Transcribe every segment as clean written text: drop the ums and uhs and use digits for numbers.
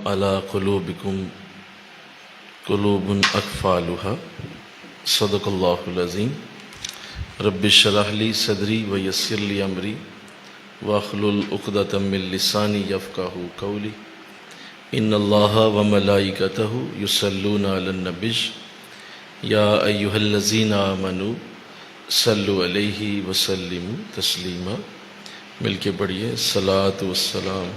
علی قلوبکم قلوب اقفالها صدق اللہ العظیم رب اشرح لی صدری ویسر لی امری واحلل عقدۃ من لسانی یفقہوا قولی ان اللہ وملائکتہ یصلون علی النبی یا ایہا الذین آمنوا صلوا علیہ وسلموا تسلیما۔ مل کے پڑھیے الصلاۃ والسلام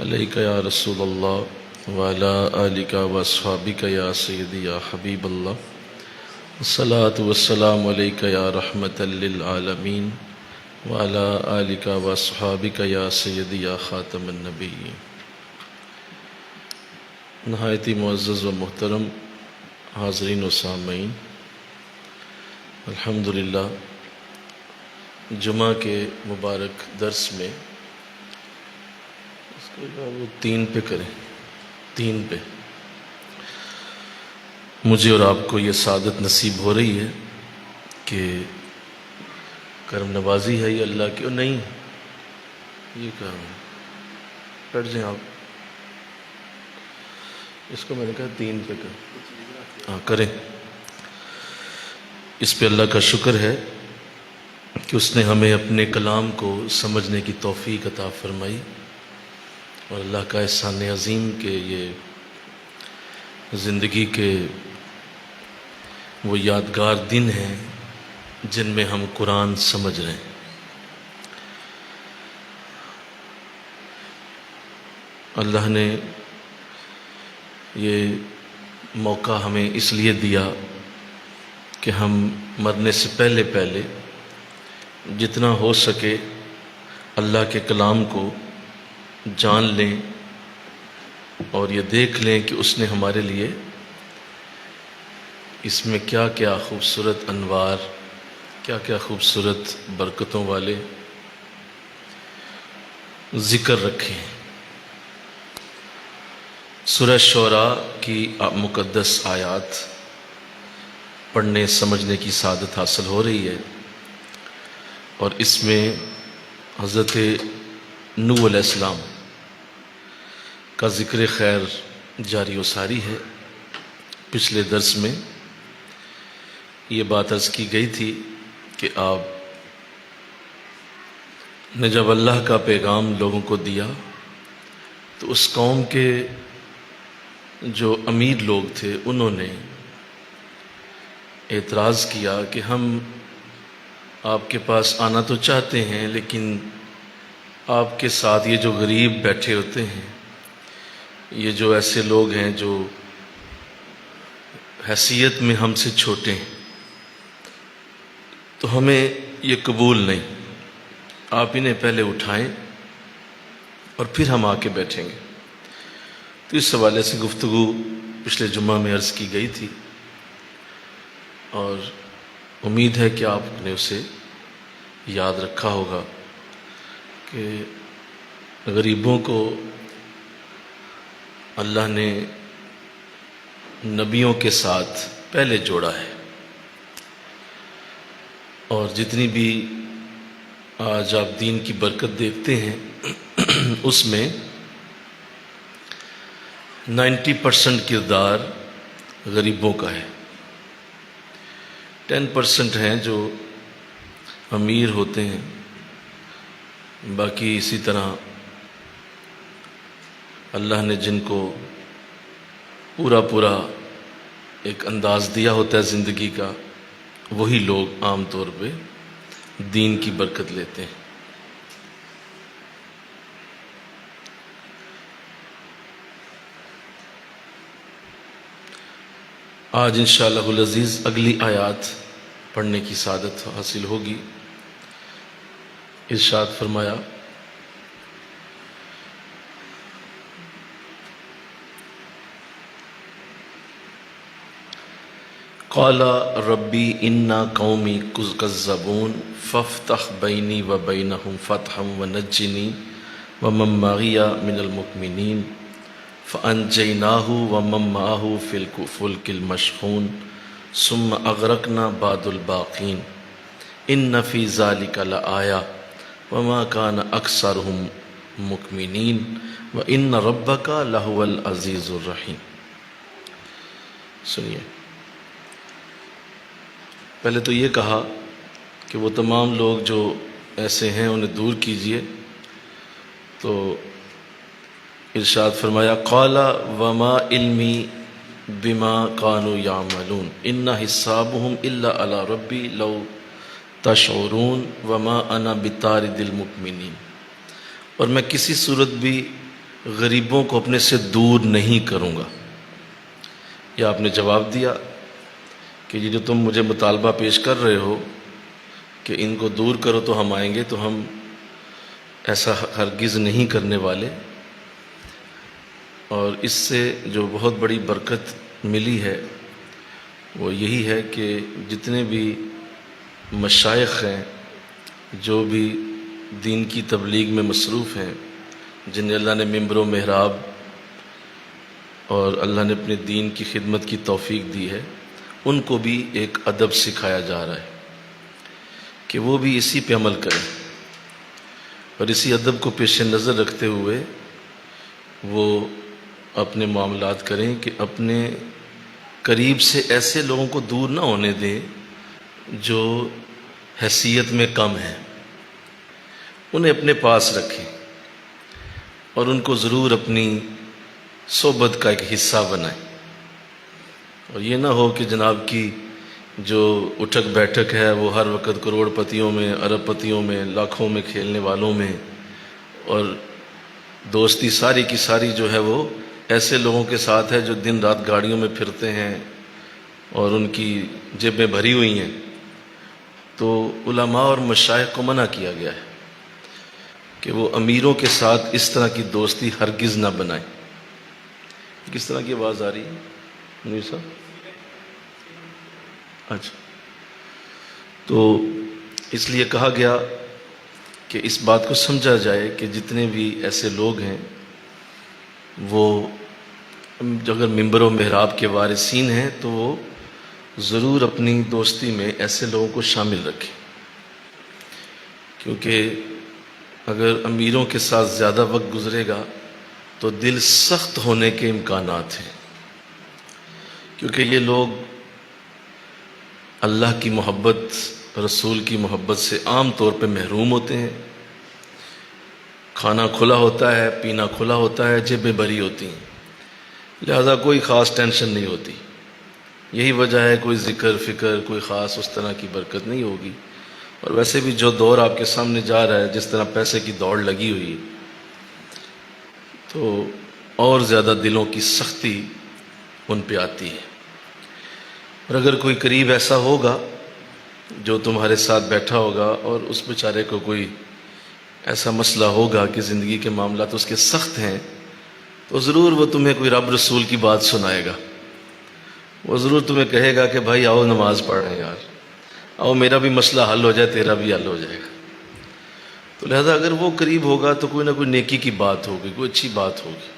علیک یا رسول اللہ وعلی آلک واصحابک یا سیدی یا حبیب اللہ، الصلاۃ والسلام علیک یا رحمۃ للعالمین وعلی آلک واصحابک یا سیدی یا خاتم النبیین۔ نہایت ہی معزز و محترم حاضرین و سامعین، الحمدللہ جمعہ کے مبارک درس میں وہ 3 پہ کریں، 3 پہ مجھے اور آپ کو یہ سعادت نصیب ہو رہی ہے کہ کرم نوازی ہے یہ اللہ کی، اور نہیں یہ کہاں بیٹھ جائیں آپ، اس کو میں نے کہا 3 پہ کریں، ہاں کریں۔ اس پہ اللہ کا شکر ہے کہ اس نے ہمیں اپنے کلام کو سمجھنے کی توفیق عطا فرمائی، اور اللہ کا احسان عظیم کہ یہ زندگی کے وہ یادگار دن ہیں جن میں ہم قرآن سمجھ رہے ہیں۔ اللہ نے یہ موقع ہمیں اس لیے دیا کہ ہم مرنے سے پہلے پہلے جتنا ہو سکے اللہ کے کلام کو جان لیں اور یہ دیکھ لیں کہ اس نے ہمارے لیے اس میں کیا کیا خوبصورت انوار، کیا کیا خوبصورت برکتوں والے ذکر رکھے ہیں۔ سورہ شعراء کی مقدس آیات پڑھنے سمجھنے کی سعادت حاصل ہو رہی ہے، اور اس میں حضرت نوح علیہ السلام کا ذکر خیر جاری و ساری ہے۔ پچھلے درس میں یہ بات عرض کی گئی تھی کہ آپ نے جب اللہ کا پیغام لوگوں کو دیا تو اس قوم کے جو امیر لوگ تھے انہوں نے اعتراض کیا کہ ہم آپ کے پاس آنا تو چاہتے ہیں، لیکن آپ کے ساتھ یہ جو غریب بیٹھے ہوتے ہیں، یہ جو ایسے لوگ ہیں جو حیثیت میں ہم سے چھوٹے ہیں، تو ہمیں یہ قبول نہیں، آپ انہیں پہلے اٹھائیں اور پھر ہم آ کے بیٹھیں گے۔ تو اس حوالے سے گفتگو پچھلے جمعہ میں عرض کی گئی تھی، اور امید ہے کہ آپ نے اسے یاد رکھا ہوگا کہ غریبوں کو اللہ نے نبیوں کے ساتھ پہلے جوڑا ہے، اور جتنی بھی آج آپ دین کی برکت دیکھتے ہیں اس میں 90% کردار غریبوں کا ہے، 10% ہیں جو امیر ہوتے ہیں، باقی اسی طرح اللہ نے جن کو پورا ایک انداز دیا ہوتا ہے زندگی کا، وہی لوگ عام طور پہ دین کی برکت لیتے ہیں۔ آج انشاءاللہ العزیز اگلی آیات پڑھنے کی سعادت حاصل ہوگی۔ ارشاد فرمایا قال ربی انا قومی کذبون فافتح بینی و بینہم فتحا ونجنی ومن معی من المؤمنین فانجیناہ ومن معہ فی الفلک المشحون ثم اغرقنا بعد الباقین ان فی ذلک لآیہ وما کان اکثرہم المؤمنین وَإِنَّ رَبَّكَ لَهُوَ الْعَزِيزُ الرَّحِيمُ۔ سنیے، پہلے تو یہ کہا کہ وہ تمام لوگ جو ایسے ہیں انہیں دور کیجئے، تو ارشاد فرمایا قال وما علمی بما كانوا يعملون ان حسابهم الا على ربي لو تشعرون وما انا بطارد المؤمنین، اور میں کسی صورت بھی غریبوں کو اپنے سے دور نہیں کروں گا۔ یا آپ نے جواب دیا کہ یہ جو تم مجھے مطالبہ پیش کر رہے ہو کہ ان کو دور کرو تو ہم آئیں گے، تو ہم ایسا ہرگز نہیں کرنے والے۔ اور اس سے جو بہت بڑی برکت ملی ہے وہ یہی ہے کہ جتنے بھی مشائخ ہیں جو بھی دین کی تبلیغ میں مصروف ہیں، جنہیں اللہ نے ممبر و محراب اور اللہ نے اپنے دین کی خدمت کی توفیق دی ہے، ان کو بھی ایک ادب سکھایا جا رہا ہے کہ وہ بھی اسی پہ عمل کریں، اور اسی ادب کو پیش نظر رکھتے ہوئے وہ اپنے معاملات کریں کہ اپنے قریب سے ایسے لوگوں کو دور نہ ہونے دیں جو حیثیت میں کم ہیں، انہیں اپنے پاس رکھیں اور ان کو ضرور اپنی صحبت کا ایک حصہ بنائیں۔ اور یہ نہ ہو کہ جناب کی جو اٹھک بیٹھک ہے وہ ہر وقت کروڑ پتیوں میں، ارب پتیوں میں، لاکھوں میں کھیلنے والوں میں، اور دوستی ساری کی ساری جو ہے وہ ایسے لوگوں کے ساتھ ہے جو دن رات گاڑیوں میں پھرتے ہیں اور ان کی جیبیں بھری ہوئی ہیں۔ تو علماء اور مشائخ کو منع کیا گیا ہے کہ وہ امیروں کے ساتھ اس طرح کی دوستی ہرگز نہ بنائیں۔ کس طرح کی آواز آ رہی ہے منیر صاحب؟ اچھا، تو اس لیے کہا گیا کہ اس بات کو سمجھا جائے کہ جتنے بھی ایسے لوگ ہیں وہ اگر ممبر و محراب کے وارثین ہیں تو وہ ضرور اپنی دوستی میں ایسے لوگوں کو شامل رکھیں، کیونکہ اگر امیروں کے ساتھ زیادہ وقت گزرے گا تو دل سخت ہونے کے امکانات ہیں، کیونکہ یہ لوگ اللہ کی محبت، رسول کی محبت سے عام طور پہ محروم ہوتے ہیں۔ کھانا کھلا ہوتا ہے، پینا کھلا ہوتا ہے، جیبیں بھری ہوتی ہیں، لہذا کوئی خاص ٹینشن نہیں ہوتی۔ یہی وجہ ہے کوئی ذکر فکر، کوئی خاص اس طرح کی برکت نہیں ہوگی۔ اور ویسے بھی جو دور آپ کے سامنے جا رہا ہے، جس طرح پیسے کی دوڑ لگی ہوئی، تو اور زیادہ دلوں کی سختی ان پہ آتی ہے۔ اور اگر کوئی قریب ایسا ہوگا جو تمہارے ساتھ بیٹھا ہوگا اور اس بیچارے کو کوئی ایسا مسئلہ ہوگا کہ زندگی کے معاملات اس کے سخت ہیں، تو ضرور وہ تمہیں کوئی رب رسول کی بات سنائے گا، وہ ضرور تمہیں کہے گا کہ بھائی آؤ نماز پڑھ رہے ہیں یار، آؤ میرا بھی مسئلہ حل ہو جائے، تیرا بھی حل ہو جائے گا۔ تو لہذا اگر وہ قریب ہوگا تو کوئی نہ کوئی نیکی کی بات ہوگی، کوئی اچھی بات ہوگی۔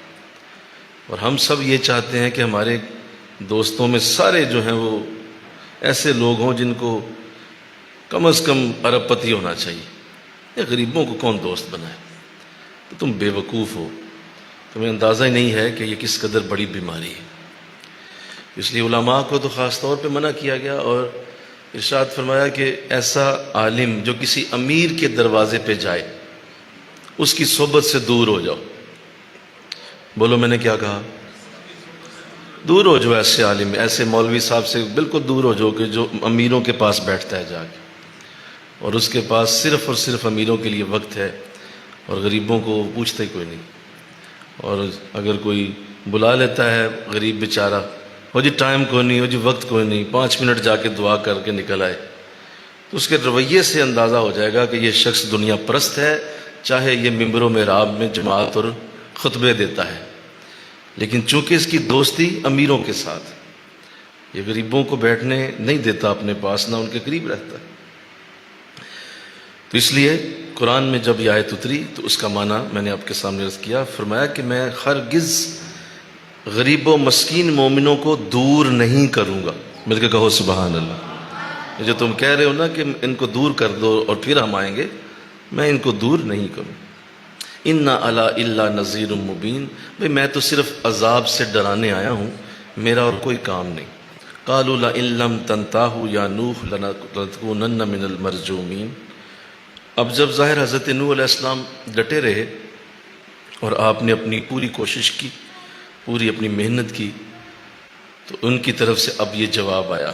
اور ہم سب یہ چاہتے ہیں کہ ہمارے دوستوں میں سارے جو ہیں وہ ایسے لوگ ہوں جن کو کم از کم ارب پتی ہونا چاہیے۔ یہ غریبوں کو کون دوست بنائے؟ تو تم بے وقوف ہو، تمہیں اندازہ ہی نہیں ہے کہ یہ کس قدر بڑی بیماری ہے۔ اس لیے علماء کو تو خاص طور پہ منع کیا گیا، اور ارشاد فرمایا کہ ایسا عالم جو کسی امیر کے دروازے پہ جائے اس کی صحبت سے دور ہو جاؤ۔ بولو میں نے کیا کہا؟ دور ہو جاؤ ایسے عالم، ایسے مولوی صاحب سے بالکل دور ہو جاؤ کہ جو امیروں کے پاس بیٹھتا ہے جا کے، اور اس کے پاس صرف اور صرف امیروں کے لیے وقت ہے اور غریبوں کو پوچھتا ہی کوئی نہیں۔ اور اگر کوئی بلا لیتا ہے غریب بیچارہ، ہو جی ٹائم کوئی نہیں، ہو جی وقت کوئی نہیں، 5 منٹ جا کے دعا کر کے نکل آئے، تو اس کے رویے سے اندازہ ہو جائے گا کہ یہ شخص دنیا پرست ہے، چاہے یہ ممبر و محراب میں جماعت اور خطبے دیتا ہے، لیکن چونکہ اس کی دوستی امیروں کے ساتھ، یہ غریبوں کو بیٹھنے نہیں دیتا اپنے پاس، نہ ان کے قریب رہتا ہے۔ تو اس لیے قرآن میں جب یہ آیت اتری تو اس کا معنی میں نے آپ کے سامنے عرض کیا، فرمایا کہ میں ہرگز غریب و مسکین مومنوں کو دور نہیں کروں گا۔ مل کے کہو سبحان اللہ۔ یہ جو تم کہہ رہے ہو نا کہ ان کو دور کر دو اور پھر ہم آئیں گے، میں ان کو دور نہیں کروں۔ انا علی الا نذیر مبین، بھئی میں تو صرف عذاب سے ڈرانے آیا ہوں، میرا اور کوئی کام نہیں۔ قالوا لئن لم تنتهوا یا نوح لنکونن من المرجومین۔ اب جب ظاہر حضرت نوح علیہ السلام ڈٹے رہے اور آپ نے اپنی پوری کوشش کی، پوری اپنی محنت کی، تو ان کی طرف سے اب یہ جواب آیا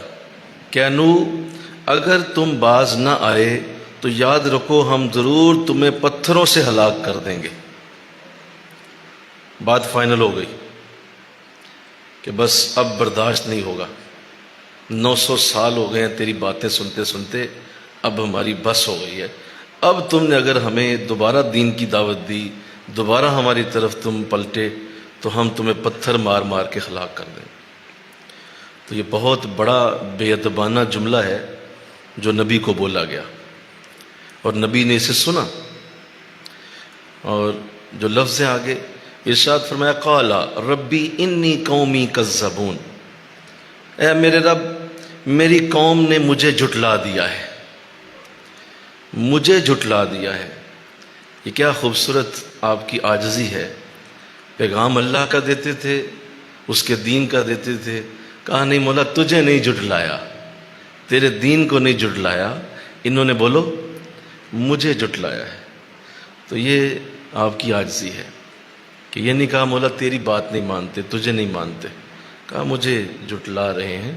کہ نوح اگر تم باز نہ آئے تو یاد رکھو ہم ضرور تمہیں پتھروں سے ہلاک کر دیں گے۔ بات فائنل ہو گئی کہ بس اب برداشت نہیں ہوگا، 900 سال ہو گئے ہیں تیری باتیں سنتے سنتے، اب ہماری بس ہو گئی ہے۔ اب تم نے اگر ہمیں دوبارہ دین کی دعوت دی، دوبارہ ہماری طرف تم پلٹے، تو ہم تمہیں پتھر مار مار کے ہلاک کر دیں۔ تو یہ بہت بڑا بے ادبانہ جملہ ہے جو نبی کو بولا گیا، اور نبی نے اسے سنا، اور جو لفظ ہے آگے ارشاد فرمایا قال ربی انی قومی کذبون، اے میرے رب میری قوم نے مجھے جھٹلا دیا ہے، مجھے جھٹلا دیا ہے۔ یہ کیا خوبصورت آپ کی عاجزی ہے، پیغام اللہ کا دیتے تھے، اس کے دین کا دیتے تھے، کہا نہیں مولا تجھے نہیں جھٹلایا، تیرے دین کو نہیں جھٹلایا، انہوں نے بولو مجھے جھٹلایا ہے۔ تو یہ آپ کی عاجزی ہے کہ یہ نہیں کہا مولا تیری بات نہیں مانتے، تجھے نہیں مانتے، کہا مجھے جھٹلا رہے ہیں۔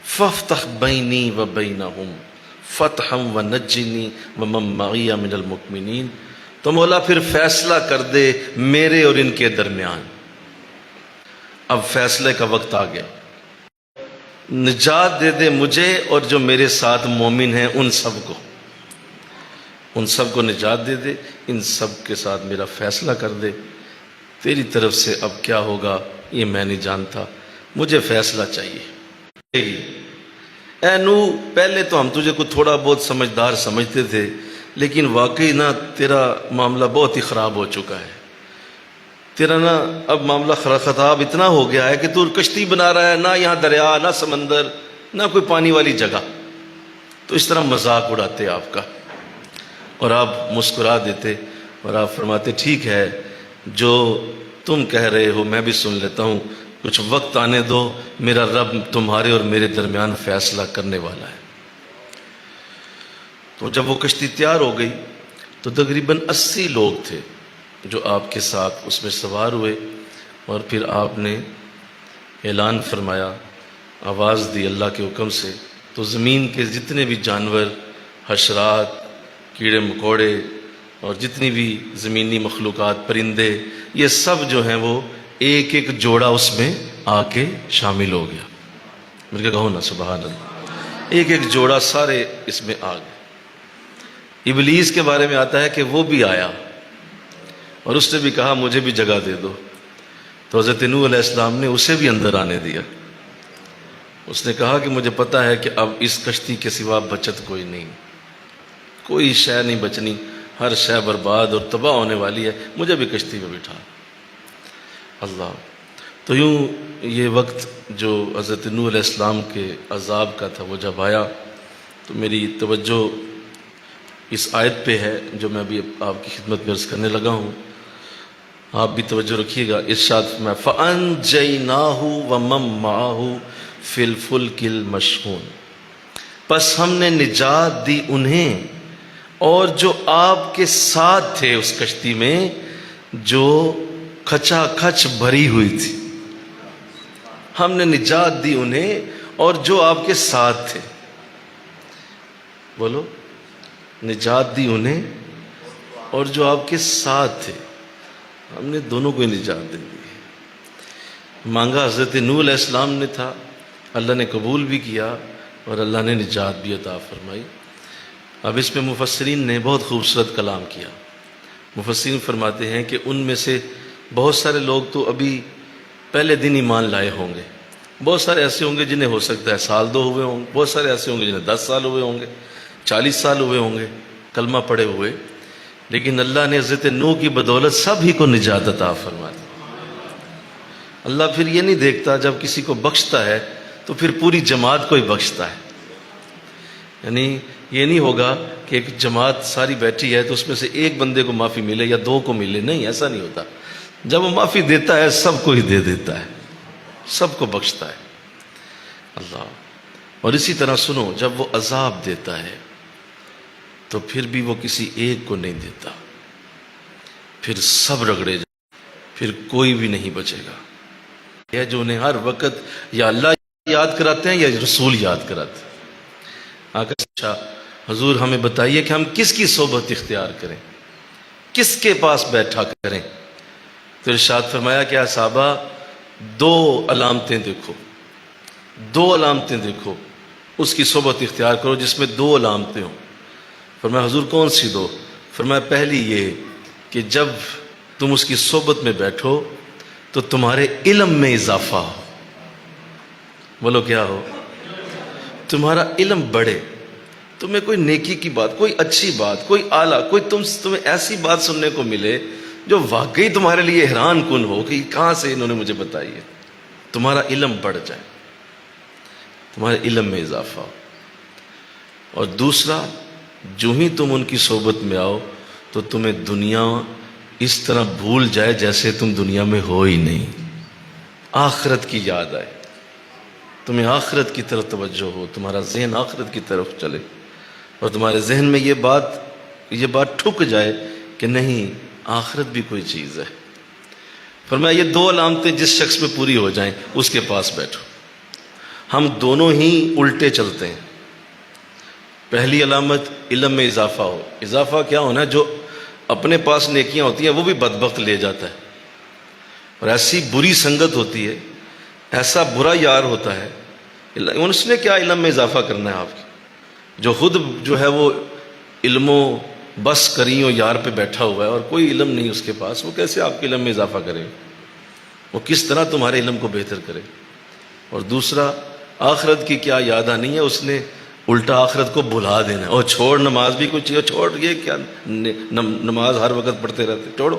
فافتح بینی و بینہم فتحا ونجنی ومن معی من المؤمنین، تو مولا پھر فیصلہ کر دے میرے اور ان کے درمیان۔ اب فیصلے کا وقت آ گیا، نجات دے دے مجھے اور جو میرے ساتھ مومن ہیں ان سب کو، ان سب کو نجات دے دے، ان سب کے ساتھ میرا فیصلہ کر دے، تیری طرف سے اب کیا ہوگا یہ میں نہیں جانتا، مجھے فیصلہ چاہیے۔ اے نوح پہلے تو ہم تجھے کو تھوڑا بہت سمجھدار سمجھتے تھے، لیکن واقعی نا تیرا معاملہ بہت ہی خراب ہو چکا ہے، تیرا نا اب معاملہ خراب اتنا ہو گیا ہے کہ تو کشتی بنا رہا ہے، نہ یہاں دریا نہ سمندر نہ کوئی پانی والی جگہ، تو اس طرح مذاق اڑاتے آپ کا، اور آپ مسکرا دیتے اور آپ فرماتے ٹھیک ہے جو تم کہہ رہے ہو میں بھی سن لیتا ہوں، کچھ وقت آنے دو، میرا رب تمہارے اور میرے درمیان فیصلہ کرنے والا ہے۔ تو جب وہ کشتی تیار ہو گئی تو تقریباً 80 لوگ تھے جو آپ کے ساتھ اس میں سوار ہوئے، اور پھر آپ نے اعلان فرمایا، آواز دی اللہ کے حکم سے، تو زمین کے جتنے بھی جانور، حشرات، کیڑے مکوڑے اور جتنی بھی زمینی مخلوقات، پرندے، یہ سب جو ہیں وہ ایک ایک جوڑا اس میں آ کے شامل ہو گیا۔ میرے کہو نا سبحان اللہ، ایک ایک جوڑا سارے اس میں آ گئے۔ ابلیس کے بارے میں آتا ہے کہ وہ بھی آیا اور اس نے بھی کہا مجھے بھی جگہ دے دو، تو حضرت نوح علیہ السلام نے اسے بھی اندر آنے دیا۔ اس نے کہا کہ مجھے پتا ہے کہ اب اس کشتی کے سوا بچت کوئی نہیں، کوئی شے نہیں بچنی، ہر شے برباد اور تباہ ہونے والی ہے، مجھے بھی کشتی میں بٹھا۔ اللہ، تو یوں یہ وقت جو حضرت نوح علیہ السلام کے عذاب کا تھا وہ جب آیا تو میری توجہ اس آیت پہ ہے جو میں ابھی آپ کی خدمت میں عرض کرنے لگا ہوں، آپ بھی توجہ رکھیے گا۔ ارشاد میں فَأَنْجَيْنَاهُ وَمَن مَّعَهُ فِي الْفُلْكِ الْمَشْحُونِ، پس ہم نے نجات دی انہیں اور جو آپ کے ساتھ تھے اس کشتی میں جو کھچا کھچ بھری ہوئی تھی، ہم نے نجات دی انہیں اور جو آپ کے ساتھ تھے، بولو نجات دی انہیں اور جو آپ کے ساتھ تھے، ہم نے دونوں کو نجات دے دی۔ مانگا حضرت نوح علیہ السلام نے تھا، اللہ نے قبول بھی کیا اور اللہ نے نجات بھی عطا فرمائی۔ اب اس میں مفسرین نے بہت خوبصورت کلام کیا۔ مفسرین فرماتے ہیں کہ ان میں سے بہت سارے لوگ تو ابھی پہلے دن ایمان لائے ہوں گے، بہت سارے ایسے ہوں گے جنہیں ہو سکتا ہے سال 2 ہوئے ہوں گے، بہت سارے ایسے ہوں گے جنہیں 10 سال ہوئے ہوں گے، 40 سال ہوئے ہوں گے کلمہ پڑھے ہوئے، لیکن اللہ نے حضرت نوح کی بدولت سب ہی کو نجات عطا فرما دی۔ اللہ پھر یہ نہیں دیکھتا جب کسی کو بخشتا ہے تو پھر پوری جماعت کو ہی بخشتا ہے، یعنی یہ نہیں ہوگا کہ ایک جماعت ساری بیٹھی ہے تو اس میں سے ایک بندے کو معافی ملے یا دو کو ملے، نہیں، ایسا نہیں ہوتا۔ جب وہ معافی دیتا ہے سب کو ہی دے دیتا ہے، سب کو بخشتا ہے اللہ۔ اور اسی طرح سنو، جب وہ عذاب دیتا ہے تو پھر بھی وہ کسی ایک کو نہیں دیتا، پھر سب رگڑے جائیں، پھر کوئی بھی نہیں بچے گا۔ یہ جو انہیں ہر وقت یا اللہ یاد کراتے ہیں یا رسول یاد کراتے ہیں۔ آقا اچھا حضور ہمیں بتائیے کہ ہم کس کی صحبت اختیار کریں، کس کے پاس بیٹھا کریں؟ تو ارشاد فرمایا کہ صحابہ دو علامتیں دیکھو، دو علامتیں دیکھو، اس کی صحبت اختیار کرو جس میں دو علامتیں ہوں۔ فرمایا حضور کون سی دو؟ فرمایا پہلی یہ کہ جب تم اس کی صحبت میں بیٹھو تو تمہارے علم میں اضافہ ہو۔ بولو کیا ہو؟ تمہارا علم بڑھے، تمہیں کوئی نیکی کی بات، کوئی اچھی بات، کوئی اعلیٰ، کوئی تمہیں ایسی بات سننے کو ملے جو واقعی تمہارے لیے حیران کن ہو کہ کہاں سے انہوں نے مجھے بتائی ہے۔ تمہارا علم بڑھ جائے، تمہارے علم میں اضافہ ہو۔ اور دوسرا، جو ہی تم ان کی صحبت میں آؤ تو تمہیں دنیا اس طرح بھول جائے جیسے تم دنیا میں ہو ہی نہیں، آخرت کی یاد آئے، تمہیں آخرت کی طرف توجہ ہو، تمہارا ذہن آخرت کی طرف چلے، اور تمہارے ذہن میں یہ بات ٹھک جائے کہ نہیں، آخرت بھی کوئی چیز ہے۔ فرمایا یہ دو علامتیں جس شخص میں پوری ہو جائیں اس کے پاس بیٹھو۔ ہم دونوں ہی الٹے چلتے ہیں۔ پہلی علامت علم میں اضافہ ہو۔ اضافہ کیا ہونا ہے؟ جو اپنے پاس نیکیاں ہوتی ہیں وہ بھی بدبخت لے جاتا ہے، اور ایسی بری سنگت ہوتی ہے، ایسا برا یار ہوتا ہے، اس نے کیا علم میں اضافہ کرنا ہے آپ کی؟ جو خود جو ہے وہ علم و بس کریوں یار پہ بیٹھا ہوا ہے اور کوئی علم نہیں اس کے پاس، وہ کیسے آپ کے علم میں اضافہ کرے؟ وہ کس طرح تمہارے علم کو بہتر کرے؟ اور دوسرا، آخرت کی کیا یاد آنی ہے، اس نے الٹا آخرت کو بھلا دینا ہے۔ اور چھوڑ، نماز بھی کچھ ہے، چھوڑ، یہ کیا نماز ہر وقت پڑھتے رہتے، چھوڑو،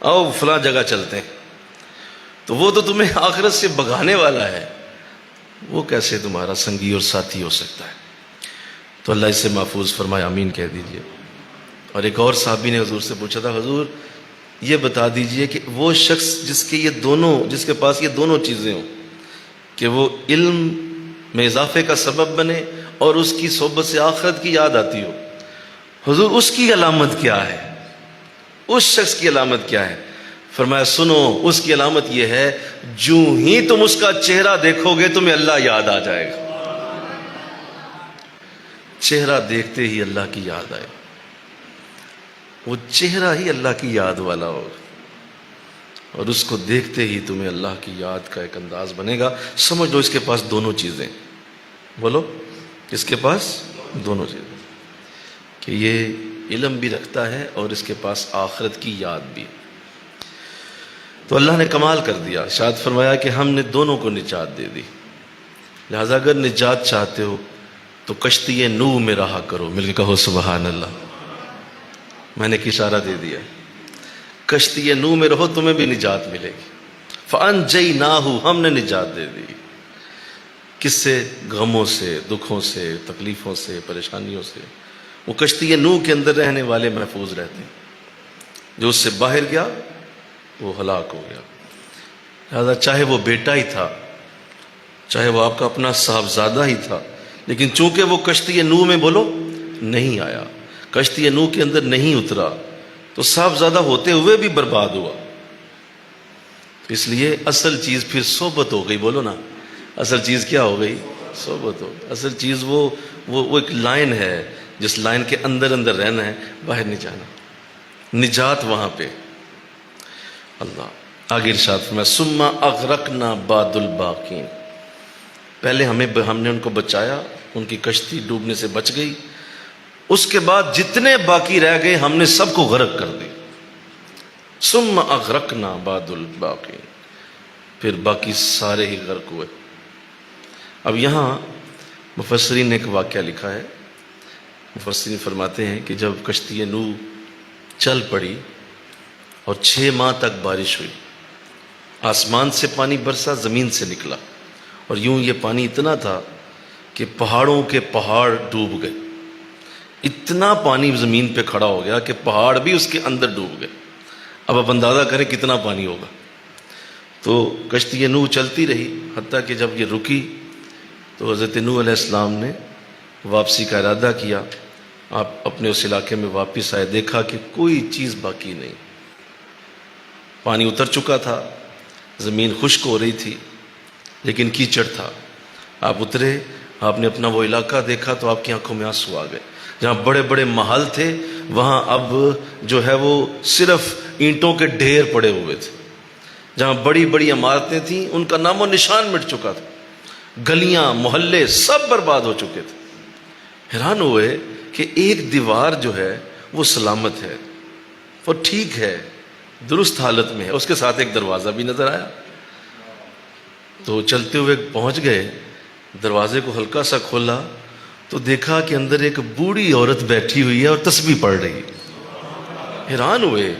آؤ فلاں جگہ چلتے ہیں۔ تو وہ تو تمہیں آخرت سے بھگانے والا ہے، وہ کیسے تمہارا سنگی اور ساتھی ہو سکتا ہے؟ تو اللہ اسے محفوظ فرمائے، آمین کہہ دیجئے۔ اور ایک اور صحابی نے حضور سے پوچھا تھا، حضور یہ بتا دیجئے کہ وہ شخص جس کے پاس یہ دونوں چیزیں ہوں، کہ وہ علم میں اضافے کا سبب بنے اور اس کی صحبت سے آخرت کی یاد آتی ہو، حضور اس کی علامت کیا ہے؟ اس شخص کی علامت کیا ہے؟ فرمایا سنو، اس کی علامت یہ ہے، جو ہی تم اس کا چہرہ دیکھو گے تمہیں اللہ یاد آ جائے گا۔ چہرہ دیکھتے ہی اللہ کی یاد آئے، وہ چہرہ ہی اللہ کی یاد والا ہوگا، اور اس کو دیکھتے ہی تمہیں اللہ کی یاد کا ایک انداز بنے گا۔ سمجھ لو اس کے پاس دونوں چیزیں، بولو اس کے پاس دونوں چیزیں، کہ یہ علم بھی رکھتا ہے اور اس کے پاس آخرت کی یاد بھی۔ تو اللہ نے کمال کر دیا، شاید فرمایا کہ ہم نے دونوں کو نجات دے دی، لہذا اگر نجات چاہتے ہو تو کشتی نوح میں رہا کرو۔ مل کے کہو سبحان اللہ۔ میں نے ایک اشارہ دے دیا، کشتی نوح میں رہو تمہیں بھی نجات ملے گی۔ فَأَنْجَيْنَاهُ، ہم نے نجات دے دی، کس سے؟ غموں سے، دکھوں سے، تکلیفوں سے، پریشانیوں سے۔ وہ کشتی نوح کے اندر رہنے والے محفوظ رہتے ہیں، جو اس سے باہر گیا وہ ہلاک ہو گیا۔ لہذا چاہے وہ بیٹا ہی تھا، چاہے وہ آپ کا اپنا صاحبزادہ ہی تھا، لیکن چونکہ وہ کشتی نوح میں بولو نہیں آیا، کشتی نوح کے اندر نہیں اترا، تو صاحبزادہ ہوتے ہوئے بھی برباد ہوا۔ اس لیے اصل چیز پھر صحبت ہو گئی، بولو نا، اصل چیز کیا ہو گئی؟ صحبت ہو۔ اصل چیز وہ ایک لائن ہے، جس لائن کے اندر اندر رہنا ہے، باہر نہیں جانا، نجات وہاں پہ۔ اللہ آگے ارشاد فرمایا ثم اغرقنا بعد الباقین، پہلے ہم نے ان کو بچایا، ان کی کشتی ڈوبنے سے بچ گئی، اس کے بعد جتنے باقی رہ گئے ہم نے سب کو غرق کر دی۔ ثم اغرقنا بعد الباقین، پھر باقی سارے ہی غرق ہوئے۔ اب یہاں مفسرین نے ایک واقعہ لکھا ہے، مفسرین فرماتے ہیں کہ جب کشتی نوح چل پڑی اور 6 ماہ تک بارش ہوئی، آسمان سے پانی برسا، زمین سے نکلا، اور یوں یہ پانی اتنا تھا کہ پہاڑوں کے پہاڑ ڈوب گئے، اتنا پانی زمین پہ کھڑا ہو گیا کہ پہاڑ بھی اس کے اندر ڈوب گئے۔ اب آپ اندازہ کریں کتنا پانی ہوگا۔ تو کشتی نوح چلتی رہی، حتیٰ کہ جب یہ رکی تو حضرت نوح علیہ السلام نے واپسی کا ارادہ کیا۔ آپ اپنے اس علاقے میں واپس آئے، دیکھا کہ کوئی چیز باقی نہیں، پانی اتر چکا تھا، زمین خشک ہو رہی تھی، لیکن کیچڑ تھا۔ آپ اترے، آپ نے اپنا وہ علاقہ دیکھا تو آپ کی آنکھوں میں آنسو آ گئے۔ جہاں بڑے بڑے محل تھے وہاں اب جو ہے وہ صرف اینٹوں کے ڈھیر پڑے ہوئے تھے۔ جہاں بڑی بڑی عمارتیں تھیں ان کا نام و نشان مٹ چکا تھا، گلیاں محلے سب برباد ہو چکے تھے۔ حیران ہوئے کہ ایک دیوار جو ہے وہ سلامت ہے، وہ ٹھیک ہے، درست حالت میں ہے، اس کے ساتھ ایک دروازہ بھی نظر آیا۔ تو چلتے ہوئے پہنچ گئے، دروازے کو ہلکا سا کھولا تو دیکھا کہ اندر ایک بوڑھی عورت بیٹھی ہوئی ہے اور تسبیح پڑھ رہی ہے۔ حیران ہوئے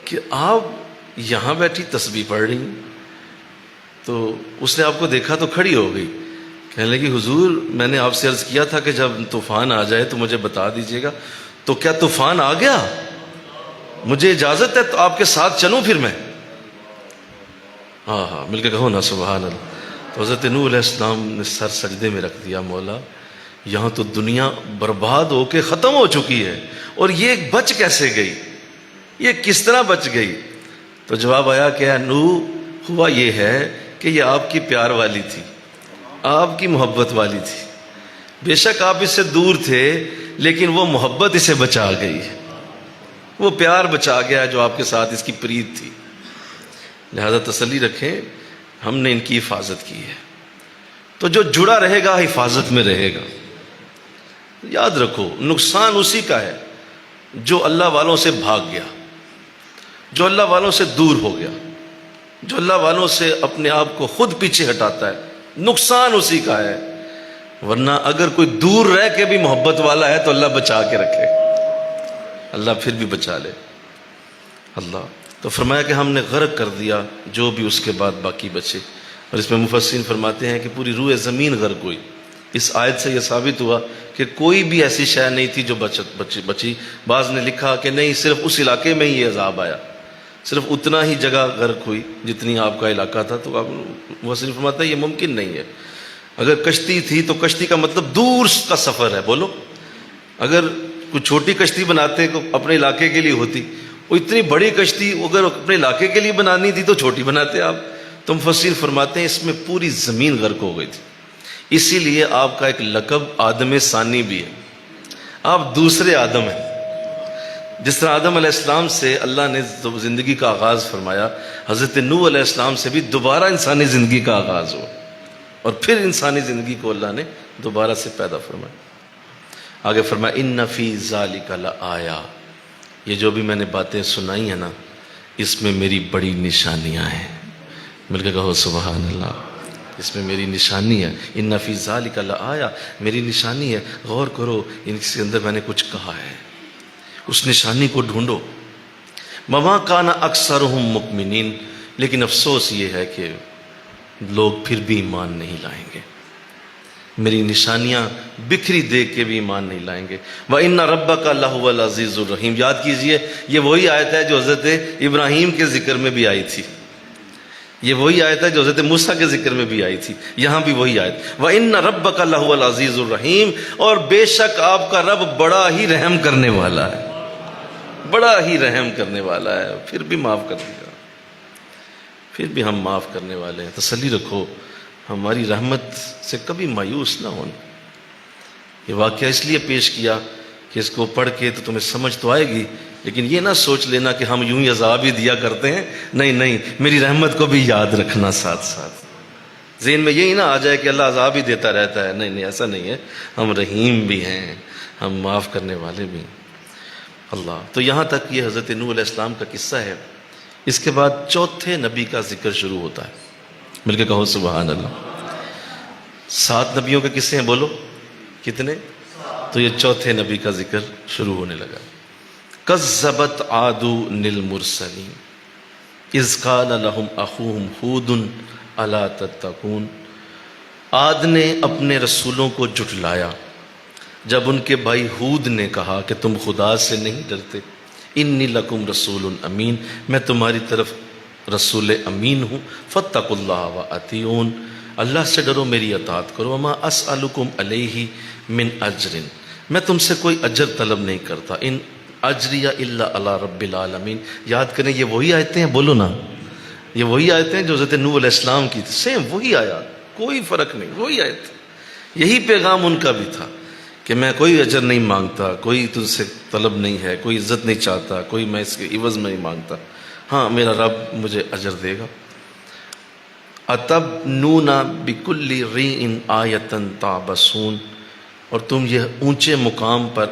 کہ آپ یہاں بیٹھی تسبیح پڑھ رہی ہیں؟ تو اس نے آپ کو دیکھا تو کھڑی ہو گئی، کہنے لگی حضور میں نے آپ سے عرض کیا تھا کہ جب طوفان آ جائے تو مجھے بتا دیجیے گا۔ تو کیا طوفان آ گیا؟ مجھے اجازت ہے تو آپ کے ساتھ چلوں پھر میں؟ ہاں مل کے کہو نا سبحان اللہ۔ تو حضرت نوح علیہ السلام نے سر سجدے میں رکھ دیا، مولا یہاں تو دنیا برباد ہو کے ختم ہو چکی ہے، اور یہ بچ کیسے گئی، یہ کس طرح بچ گئی؟ تو جواب آیا کہ اے نوح، ہوا یہ ہے کہ یہ آپ کی پیار والی تھی، آپ کی محبت والی تھی، بے شک آپ اس سے دور تھے لیکن وہ محبت اسے بچا گئی، وہ پیار بچا گیا جو آپ کے ساتھ اس کی پریت تھی۔ لہذا تسلی رکھیں، ہم نے ان کی حفاظت کی ہے، تو جو جڑا رہے گا حفاظت میں رہے گا۔ یاد رکھو نقصان اسی کا ہے جو اللہ والوں سے بھاگ گیا، جو اللہ والوں سے دور ہو گیا، جو اللہ والوں سے اپنے آپ کو خود پیچھے ہٹاتا ہے، نقصان اسی کا ہے۔ ورنہ اگر کوئی دور رہ کے بھی محبت والا ہے تو اللہ بچا کے رکھے، اللہ پھر بھی بچا لے اللہ۔ تو فرمایا کہ ہم نے غرق کر دیا جو بھی اس کے بعد باقی بچے، اور اس میں مفسرین فرماتے ہیں کہ پوری روح زمین غرق ہوئی۔ اس آیت سے یہ ثابت ہوا کہ کوئی بھی ایسی شے نہیں تھی جو بچی۔ بعض نے لکھا کہ نہیں، صرف اس علاقے میں ہی یہ عذاب آیا، صرف اتنا ہی جگہ غرق ہوئی جتنی آپ کا علاقہ تھا۔ تو آپ مفسرین فرماتا ہے یہ ممکن نہیں ہے۔ اگر کشتی تھی تو کشتی کا مطلب دور کا سفر ہے، بولو۔ اگر کوئی چھوٹی کشتی بناتے اپنے علاقے کے لیے ہوتی، وہ اتنی بڑی کشتی اگر اپنے علاقے کے لیے بنانی تھی تو چھوٹی بناتے آپ۔ تو مفسرین فرماتے ہیں اس میں پوری زمین غرق ہو گئی تھی، اسی لیے آپ کا ایک لقب آدم ثانی بھی ہے، آپ دوسرے آدم ہیں۔ جس طرح آدم علیہ السلام سے اللہ نے زندگی کا آغاز فرمایا، حضرت نوح علیہ السلام سے بھی دوبارہ انسانی زندگی کا آغاز ہوا، اور پھر انسانی زندگی کو اللہ نے دوبارہ سے پیدا فرمایا۔ آگے فرمایا ان فی ذالک لآیا، یہ جو بھی میں نے باتیں سنائی ہیں نا، اس میں میری بڑی نشانیاں ہیں۔ مل کے کہو سبحان اللہ، اس میں میری نشانی ہے۔ ان فی ذالک لآیا، میری نشانی ہے، غور کرو ان کے اندر میں نے کچھ کہا ہے، اس نشانی کو ڈھونڈو۔ وما کان اکثرہم مؤمنین، لیکن افسوس یہ ہے کہ لوگ پھر بھی ایمان نہیں لائیں گے، میری نشانیاں بکھری دیکھ کے بھی ایمان نہیں لائیں گے۔ وَإِنَّ رَبَّكَ لَهُوَ الْعَزِيزُ الرَّحِيمُ، یاد کیجئے یہ وہی آیت ہے جو حضرت ابراہیم کے ذکر میں بھی آئی تھی، یہ وہی آیت ہے جو حضرت موسیٰ کے ذکر میں بھی آئی تھی، یہاں بھی وہی آیت۔ وَإِنَّ رَبَّكَ لَهُوَ الْعَزِيزُ الرَّحِيمُ، اور بے شک آپ کا رب بڑا ہی رحم کرنے والا ہے، بڑا ہی رحم کرنے والا ہے، پھر بھی معاف کر دے گا، پھر بھی ہم معاف کرنے والے ہیں۔ تسلی رکھو، ہماری رحمت سے کبھی مایوس نہ ہونا۔ یہ واقعہ اس لیے پیش کیا کہ اس کو پڑھ کے تو تمہیں سمجھ تو آئے گی، لیکن یہ نہ سوچ لینا کہ ہم یوں ہی عذاب ہی دیا کرتے ہیں، نہیں، میری رحمت کو بھی یاد رکھنا ساتھ ساتھ۔ ذہن میں یہی نہ آ جائے کہ اللہ عذاب ہی دیتا رہتا ہے، نہیں، ایسا نہیں ہے، ہم رحیم بھی ہیں، ہم معاف کرنے والے بھی ہیں اللہ۔ تو یہاں تک یہ حضرت نوح علیہ السلام کا قصہ ہے۔ اس کے بعد چوتھے نبی کا ذکر شروع ہوتا ہے، مل کے کہو سبحان اللہ۔ 7 نبیوں کے قصے ہیں، بولو کتنے؟ تو یہ چوتھے نبی کا ذکر شروع ہونے لگا۔ کذبت عاد المرسلین اذ قال لهم اخوهم ہود الا تتقون، عاد نے اپنے رسولوں کو جھٹلایا جب ان کے بھائی ہود نے کہا کہ تم خدا سے نہیں ڈرتے، انی لکم رسول امین، میں تمہاری طرف رسول امین ہوں، فاتقوا اللہ واطیعون، اللہ سے ڈرو، میری اطاعت کرو، وما اسألکم علیہ من اجر، میں تم سے کوئی اجر طلب نہیں کرتا، ان اجریہ الا علی رب العالمین۔ یاد کریں یہ وہی آیتیں ہیں، بولو نا، یہ وہی آیتیں جو حضرت نوح علیہ السلام کی تھی، سیم وہی آیات، کوئی فرق نہیں، وہی آیت، یہی پیغام ان کا بھی تھا کہ میں کوئی اجر نہیں مانگتا، کوئی تجھ سے طلب نہیں ہے، کوئی عزت نہیں چاہتا، کوئی میں اس کے عوض میں نہیں مانگتا، ہاں میرا رب مجھے اجر دے گا۔ اتبنون بکل ریع آیۃ تعبثون، اور تم یہ اونچے مقام پر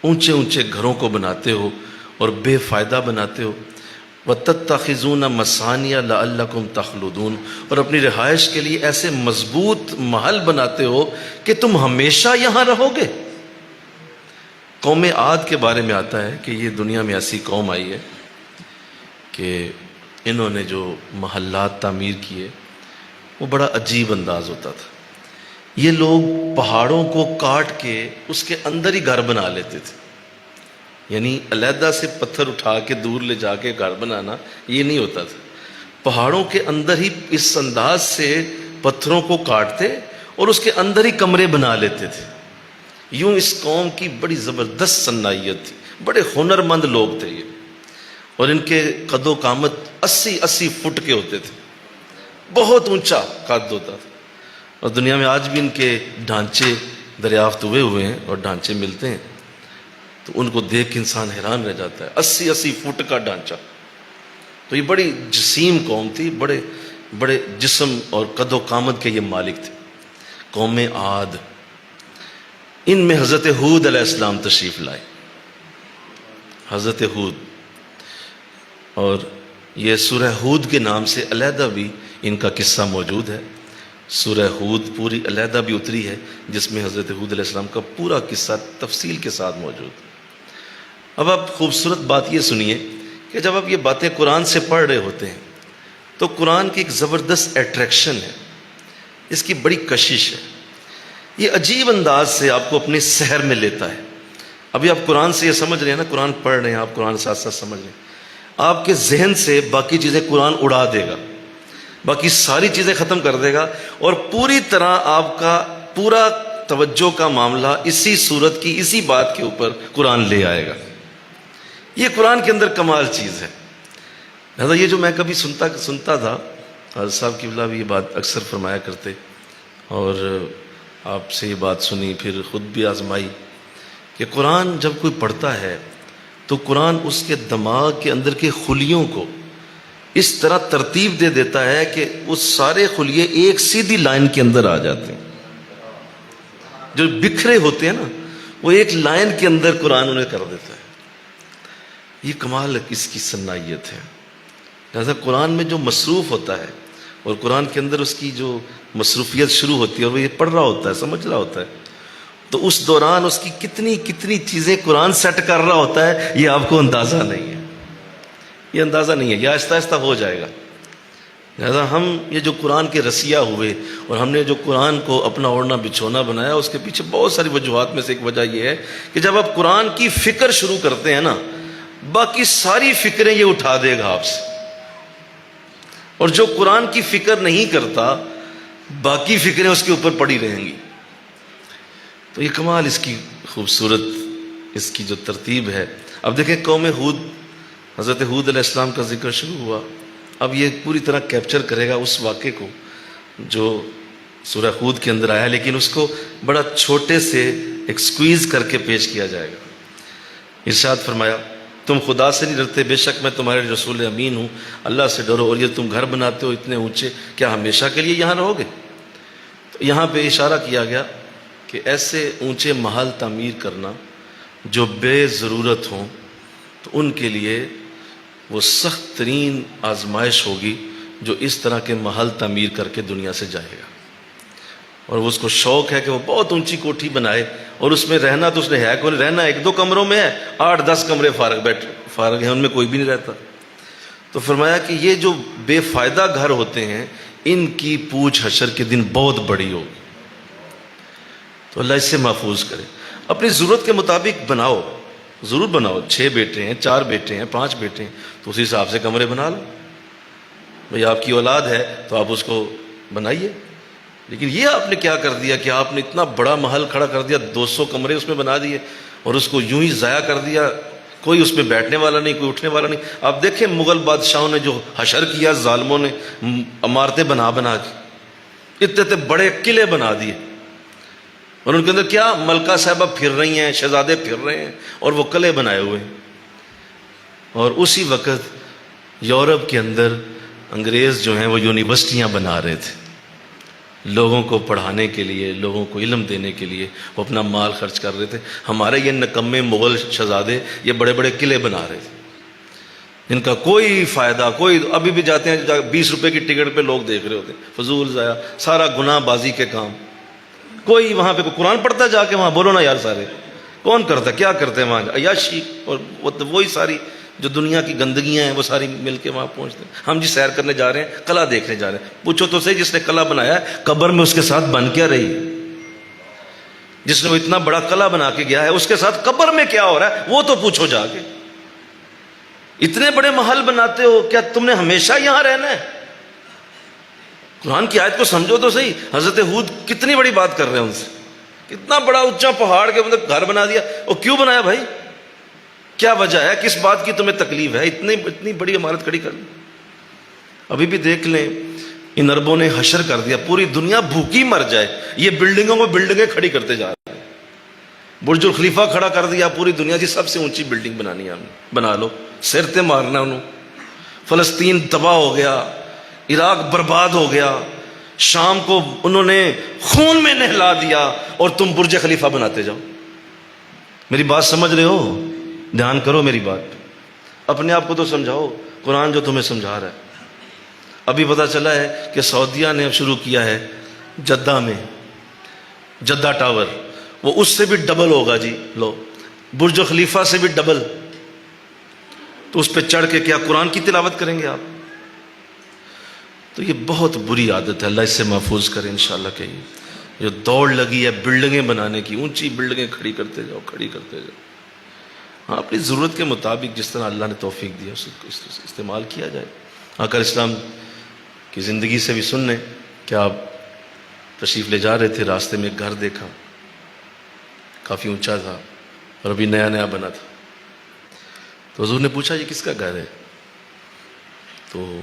اونچے اونچے گھروں کو بناتے ہو اور بے فائدہ بناتے ہو، وَتَتَّخِذُونَ مَصَانِعَ لَعَلَّكُمْ تَخْلُدُونَ، اور اپنی رہائش کے لیے ایسے مضبوط محل بناتے ہو کہ تم ہمیشہ یہاں رہو گے۔ قوم عاد کے بارے میں آتا ہے کہ یہ دنیا میں ایسی قوم آئی ہے کہ انہوں نے جو محلات تعمیر کیے وہ بڑا عجیب انداز ہوتا تھا۔ یہ لوگ پہاڑوں کو کاٹ کے اس کے اندر ہی گھر بنا لیتے تھے، یعنی علیحدہ سے پتھر اٹھا کے دور لے جا کے گھر بنانا یہ نہیں ہوتا تھا، پہاڑوں کے اندر ہی اس انداز سے پتھروں کو کاٹتے اور اس کے اندر ہی کمرے بنا لیتے تھے۔ یوں اس قوم کی بڑی زبردست صناعیت تھی، بڑے ہنرمند لوگ تھے یہ، اور ان کے قد و قامت 80 فٹ کے ہوتے تھے، بہت اونچا قد ہوتا تھا، اور دنیا میں آج بھی ان کے ڈھانچے دریافت ہوئے ہیں اور ڈھانچے ملتے ہیں تو ان کو دیکھ کے انسان حیران رہ جاتا ہے، 80 فٹ کا ڈھانچہ۔ تو یہ بڑی جسیم قوم تھی، بڑے بڑے جسم اور قد و قامت کے یہ مالک تھے، قوم عاد۔ ان میں حضرت ہود علیہ السلام تشریف لائے، حضرت ہود، اور یہ سورہ ہود کے نام سے علیحدہ بھی ان کا قصہ موجود ہے، سورہ ہود پوری علیحدہ بھی اتری ہے جس میں حضرت ہود علیہ السلام کا پورا قصہ تفصیل کے ساتھ موجود ہے۔ اب آپ خوبصورت بات یہ سنیے کہ جب آپ یہ باتیں قرآن سے پڑھ رہے ہوتے ہیں تو قرآن کی ایک زبردست اٹریکشن ہے، اس کی بڑی کشش ہے، یہ عجیب انداز سے آپ کو اپنے سحر میں لیتا ہے۔ ابھی آپ قرآن سے یہ سمجھ رہے ہیں نا، قرآن پڑھ رہے ہیں آپ، قرآن ساتھ ساتھ سمجھ رہے ہیں، آپ کے ذہن سے باقی چیزیں قرآن اڑا دے گا، باقی ساری چیزیں ختم کر دے گا، اور پوری طرح آپ کا پورا توجہ کا معاملہ اسی صورت کی اسی بات کے اوپر قرآن لے آئے گا۔ یہ قرآن کے اندر کمال چیز ہے۔ لہذا یہ جو میں کبھی سنتا تھا، حضرت صاحب قبلہ بھی یہ بات اکثر فرمایا کرتے، اور آپ سے یہ بات سنی، پھر خود بھی آزمائی کہ قرآن جب کوئی پڑھتا ہے تو قرآن اس کے دماغ کے اندر کے خلیوں کو اس طرح ترتیب دے دیتا ہے کہ وہ سارے خلیے ایک سیدھی لائن کے اندر آ جاتے ہیں، جو بکھرے ہوتے ہیں نا وہ ایک لائن کے اندر قرآن انہیں کر دیتا ہے۔ یہ کمال اس کی صناعیت ہے۔ لہذا قرآن میں جو مصروف ہوتا ہے اور قرآن کے اندر اس کی جو مصروفیت شروع ہوتی ہے اور وہ یہ پڑھ رہا ہوتا ہے، سمجھ رہا ہوتا ہے، تو اس دوران اس کی کتنی چیزیں قرآن سیٹ کر رہا ہوتا ہے، یہ آپ کو اندازہ نہیں ہے، یہ اندازہ نہیں ہے، یہ آہستہ آہستہ ہو جائے گا۔ لہذا ہم یہ جو قرآن کے رسیہ ہوئے اور ہم نے جو قرآن کو اپنا اوڑھنا بچھونا بنایا، اس کے پیچھے بہت ساری وجوہات میں سے ایک وجہ یہ ہے کہ جب آپ قرآن کی فکر شروع کرتے ہیں نا، باقی ساری فکریں یہ اٹھا دے گا آپ سے، اور جو قرآن کی فکر نہیں کرتا باقی فکریں اس کے اوپر پڑی رہیں گی۔ تو یہ کمال اس کی خوبصورت، اس کی جو ترتیب ہے۔ اب دیکھیں قوم ہود، حضرت ہود علیہ السلام کا ذکر شروع ہوا، اب یہ پوری طرح کیپچر کرے گا اس واقعے کو جو سورہ ہود کے اندر آیا، لیکن اس کو بڑا چھوٹے سے ایک سکویز کر کے پیش کیا جائے گا۔ ارشاد فرمایا، تم خدا سے نہیں ڈرتے، بے شک میں تمہارے رسول امین ہوں، اللہ سے ڈرو، اور یہ تم گھر بناتے ہو اتنے اونچے، کیا ہمیشہ کے لیے یہاں رہو گے؟ تو یہاں پہ اشارہ کیا گیا کہ ایسے اونچے محل تعمیر کرنا جو بے ضرورت ہوں تو ان کے لیے وہ سخت ترین آزمائش ہوگی، جو اس طرح کے محل تعمیر کر کے دنیا سے جائے گا، اور اس کو شوق ہے کہ وہ بہت اونچی کوٹھی بنائے، اور اس میں رہنا تو اس نے ہے کوئی، رہنا 1-2 کمروں میں ہے، 8-10 کمرے فارغ ہیں، ان میں کوئی بھی نہیں رہتا۔ تو فرمایا کہ یہ جو بے فائدہ گھر ہوتے ہیں ان کی پوچھ حشر کے دن بہت بڑی ہوگی. تو اللہ اس سے محفوظ کرے. اپنی ضرورت کے مطابق بناؤ، ضرور بناؤ. 6 بیٹے ہیں، 4 بیٹے ہیں، 5 بیٹے ہیں، تو اسی حساب سے کمرے بنا لو. بھئی آپ کی اولاد ہے تو آپ اس کو بنائیے. لیکن یہ آپ نے کیا کر دیا کہ آپ نے اتنا بڑا محل کھڑا کر دیا، 200 کمرے اس میں بنا دیے اور اس کو یوں ہی ضائع کر دیا. کوئی اس میں بیٹھنے والا نہیں، کوئی اٹھنے والا نہیں. آپ دیکھیں مغل بادشاہوں نے جو حشر کیا، ظالموں نے عمارتیں بنا بنا کے اتنے اتنے بڑے قلعے بنا دیے، اور ان کے اندر کیا ملکہ صاحبہ پھر رہی ہیں، شہزادے پھر رہے ہیں، اور وہ قلعے بنائے ہوئے ہیں. اور اسی وقت یورپ کے اندر انگریز جو ہیں وہ یونیورسٹیاں بنا رہے تھے، لوگوں کو پڑھانے کے لیے، لوگوں کو علم دینے کے لیے وہ اپنا مال خرچ کر رہے تھے. ہمارے یہ نکمے مغل شہزادے یہ بڑے بڑے قلعے بنا رہے تھے جن کا کوئی فائدہ، کوئی ابھی بھی جاتے ہیں 20 روپے کی ٹکٹ پہ لوگ دیکھ رہے ہوتے ہیں، فضول ضائع، سارا گناہ بازی کے کام. کوئی وہاں پہ قرآن پڑھتا جا کے وہاں؟ بولو نا یار، سارے کون کرتا؟ کیا کرتے ہیں وہاں؟ عیاشی اور وہی ساری جو دنیا کی گندگیاں ہیں وہ ساری مل کے وہاں پہنچتے ہیں. ہم جی سیر کرنے جا رہے ہیں، قلعہ دیکھنے جا رہے ہیں. پوچھو تو صحیح، جس نے قلعہ بنایا ہے قبر میں اس کے ساتھ بن کیا رہی؟ جس نے وہ اتنا بڑا قلعہ بنا کے گیا ہے اس کے ساتھ قبر میں کیا ہو رہا ہے وہ تو پوچھو جا کے. اتنے بڑے محل بناتے ہو، کیا تم نے ہمیشہ یہاں رہنا ہے؟ قرآن کی آیت کو سمجھو تو صحیح. حضرت ہود کتنی بڑی بات کر رہے ہیں ان سے، کتنا بڑا اونچا پہاڑ کے اندر گھر بنا دیا. وہ کیوں بنایا بھائی؟ کیا وجہ ہے؟ کس بات کی تمہیں تکلیف ہے اتنی بڑی عمارت کھڑی کرنی؟ ابھی بھی دیکھ لیں، ان عربوں نے حشر کر دیا، پوری دنیا بھوکی مر جائے، یہ بلڈنگوں کو بلڈنگیں کھڑی کرتے جا رہے ہیں. برج الخلیفہ کھڑا کر دیا، پوری دنیا کی سب سے اونچی بلڈنگ بنانی ہے، بنا لو، سرتے مارنا انہوں. فلسطین تباہ ہو گیا، عراق برباد ہو گیا، شام کو انہوں نے خون میں نہلا دیا، اور تم برج خلیفہ بناتے جاؤ. میری بات سمجھ رہے ہو؟ دھیان کرو میری بات پہ. اپنے آپ کو تو سمجھاؤ، قرآن جو تمہیں سمجھا رہا ہے. ابھی پتہ چلا ہے کہ سعودیہ نے اب شروع کیا ہے جدہ میں، جدہ ٹاور، وہ اس سے بھی ڈبل ہوگا جی. لو، برج خلیفہ سے بھی ڈبل. تو اس پہ چڑھ کے کیا قرآن کی تلاوت کریں گے آپ؟ تو یہ بہت بری عادت ہے، اللہ اس سے محفوظ کرے انشاءاللہ. کہیں جو دوڑ لگی ہے بلڈنگیں بنانے کی، اونچی بلڈنگیں کھڑی کرتے جاؤ، کھڑی کرتے جاؤ. ہاں، اپنی ضرورت کے مطابق جس طرح اللہ نے توفیق دیا اس کو استعمال کیا جائے. آقا اسلام کی زندگی سے بھی سن لیں کہ آپ تشریف لے جا رہے تھے، راستے میں ایک گھر دیکھا، کافی اونچا تھا اور ابھی نیا نیا بنا تھا. تو حضور نے پوچھا یہ کس کا گھر ہے؟ تو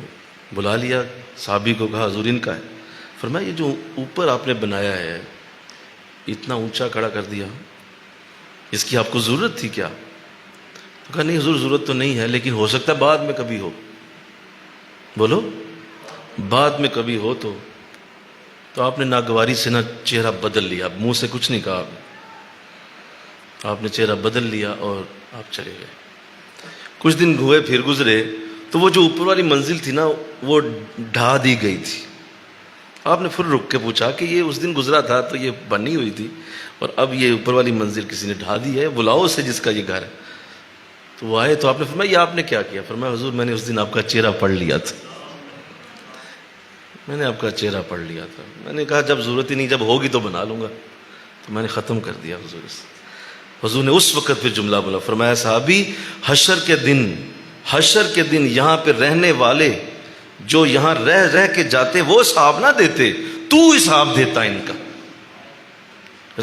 بلا لیا صحابی کو، کہا حضور ان کا ہے. فرمایا یہ جو اوپر آپ نے بنایا ہے، اتنا اونچا کھڑا کر دیا، اس کی آپ کو ضرورت تھی کیا؟ تو کہا نہیں حضور ضرورت تو نہیں ہے، لیکن ہو سکتا ہے بعد میں کبھی ہو. بولو، بعد میں کبھی ہو. تو آپ نے ناگواری سے نہ چہرہ بدل لیا، منہ سے کچھ نہیں کہا، آپ نے چہرہ بدل لیا اور آپ چلے گئے. کچھ دن ہوئے، پھر گزرے، تو وہ جو اوپر والی منزل تھی نا وہ ڈھا دی گئی تھی. آپ نے پھر رک کے پوچھا کہ یہ اس دن گزرا تھا تو یہ بنی ہوئی تھی، اور اب یہ اوپر والی منزل کسی نے ڈھا دی ہے، بلاؤ اسے جس کا یہ گھر ہے. تو وہ آئے تو آپ نے فرمایا یہ آپ نے کیا کیا؟ فرمایا حضور میں نے اس دن آپ کا چہرہ پڑھ لیا تھا، میں نے آپ کا چہرہ پڑھ لیا تھا. میں نے کہا جب ضرورت ہی نہیں، جب ہوگی تو بنا لوں گا، تو میں نے ختم کر دیا حضور سے. حضور نے اس وقت پہ جملہ بولا، فرمایا صحابی حشر کے دن یہاں پہ رہنے والے جو یہاں رہ کے جاتے وہ حساب نہ دیتے، تو حساب دیتا ان کا.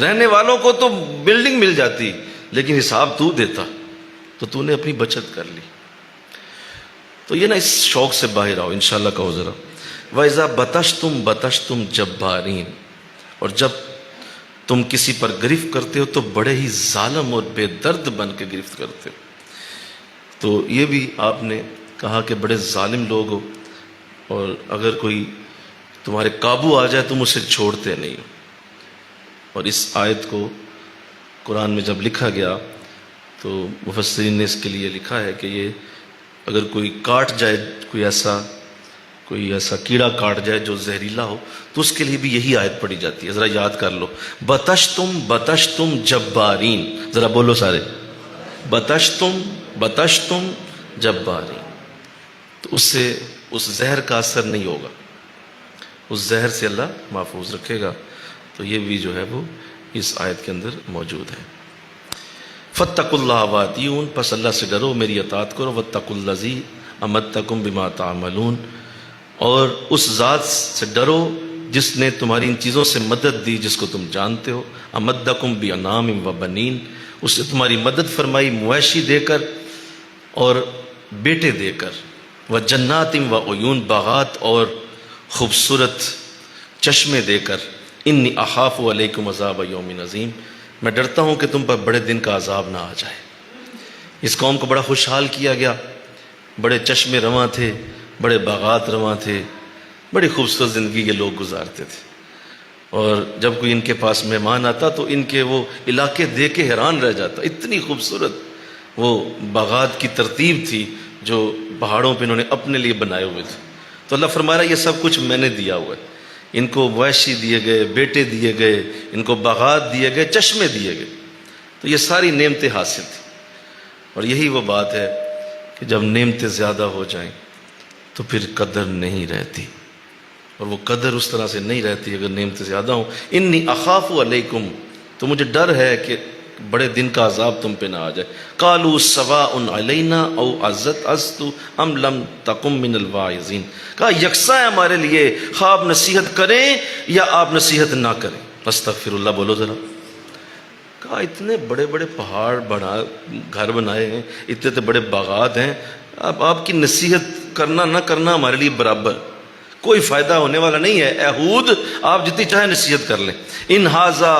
رہنے والوں کو تو بلڈنگ مل جاتی لیکن حساب تو دیتا، تو تو نے اپنی بچت کر لی. تو یہ نا اس شوق سے باہر آؤ انشاءاللہ. کہو ذرا وَإِذَا بَطَشْتُمْ جَبَّارِينَ، اور جب تم کسی پر گرفت کرتے ہو تو بڑے ہی ظالم اور بے درد بن کے گرفت کرتے ہو. تو یہ بھی آپ نے کہا کہ بڑے ظالم لوگ ہو، اور اگر کوئی تمہارے قابو آ جائے تم اسے چھوڑتے نہیں ہو. اور اس آیت کو قرآن میں جب لکھا گیا تو مفسرین نے اس کے لیے لکھا ہے کہ یہ اگر کوئی کاٹ جائے، کوئی ایسا کیڑا کاٹ جائے جو زہریلا ہو، تو اس کے لیے بھی یہی آیت پڑھی جاتی ہے. ذرا یاد کر لو، بطشتم جبارین. ذرا بولو سارے، بطشتم جبارین. تو اس سے اس زہر کا اثر نہیں ہوگا. اس زہر سے اللہ محفوظ رکھے گا۔ تو یہ بھی جو ہے وہ اس آیت کے اندر موجود ہے۔ فاتقوا اللہ واتیون، پس اللہ سے ڈرو، میری اطاعت کرو، واتقوا الذی امدکم بما تعملون، اور اس ذات سے ڈرو جس نے تمہاری ان چیزوں سے مدد دی جس کو تم جانتے ہو۔ امدکم بانعام و بنین، اس نے تمہاری مدد فرمائی مویشی دے کر اور بیٹے دے کر، وجنات و عیون، باغات اور خوبصورت چشمے دے کر۔ انی اخاف علیکم عذاب یوم عظیم، میں ڈرتا ہوں کہ تم پر بڑے دن کا عذاب نہ آ جائے۔ اس قوم کو بڑا خوشحال کیا گیا، بڑے چشمے رواں تھے، بڑے باغات رواں تھے، بڑی خوبصورت زندگی کے لوگ گزارتے تھے، اور جب کوئی ان کے پاس مہمان آتا تو ان کے وہ علاقے دیکھ کے حیران رہ جاتا، اتنی خوبصورت وہ باغات کی ترتیب تھی جو پہاڑوں پہ انہوں نے اپنے لیے بنائے ہوئے تھے۔ تو اللہ فرما رہا ہے یہ سب کچھ میں نے دیا ہوا ہے، ان کو مویشی دیے گئے، بیٹے دیے گئے، ان کو باغات دیے گئے، چشمے دیے گئے، تو یہ ساری نعمتیں حاصل تھیں۔ اور یہی وہ بات ہے کہ جب نعمتیں زیادہ ہو جائیں تو پھر قدر نہیں رہتی، اور وہ قدر اس طرح سے نہیں رہتی اگر نعمتیں زیادہ ہوں۔ انی اخاف علیکم، تو مجھے ڈر ہے کہ بڑے دن کا عذاب تم پہ نہ آ جائے۔ قالوا سواء علینا او عزت ام لم تکم من الواعظین، کہا یکساں ہے ہمارے لیے، خواہ آپ نصیحت کریں یا آپ نصیحت نہ کریں۔ استغفر اللہ بولو ذرا۔ کہا اتنے بڑے بڑے پہاڑ گھر بنائے ہیں، اتنے بڑے باغات ہیں، اب آپ کی نصیحت کرنا نہ کرنا ہمارے لیے برابر، کوئی فائدہ ہونے والا نہیں ہے۔ اے ہود، آپ جتنی چاہے نصیحت کر لیں۔ ان ھذا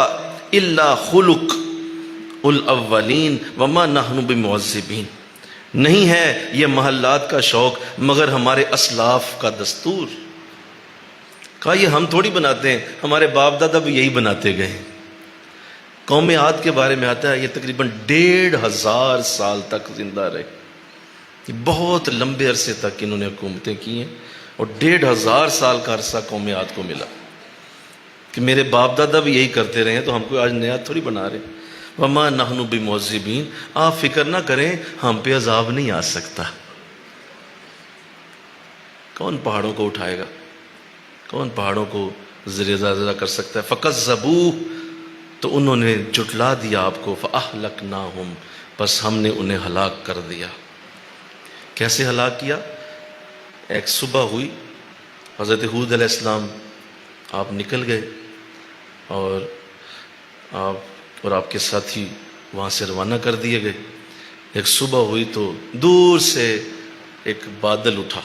الا خلق الاولین وما نحن بمعذبین، نہیں ہے یہ محلات کا شوق مگر ہمارے اسلاف کا دستور۔ کہا یہ ہم تھوڑی بناتے ہیں، ہمارے باپ دادا بھی یہی بناتے گئے۔ قوم عاد کے بارے میں آتا ہے یہ تقریباً 1500 سال تک زندہ رہے، بہت لمبے عرصے تک انہوں نے حکومتیں کی ہیں، اور 1500 سال کا عرصہ قوم عاد کو ملا کہ میرے باپ دادا بھی یہی کرتے رہے ہیں، تو ہم کو آج نیا تھوڑی بنا رہے۔ وما نحن بمعذبین، آپ فکر نہ کریں ہم پہ عذاب نہیں آ سکتا۔ کون پہاڑوں کو اٹھائے گا؟ کون پہاڑوں کو زیر زلزلہ کر سکتا ہے؟ فکذبوہ، تو انہوں نے جھٹلا دیا آپ کو، فاہلکناہم، بس ہم نے انہیں ہلاک کر دیا۔ کیسے ہلاک کیا؟ ایک صبح ہوئی، حضرت ہود علیہ السلام آپ نکل گئے، اور آپ کے ساتھی وہاں سے روانہ کر دیے گئے۔ ایک صبح ہوئی تو دور سے ایک بادل اٹھا،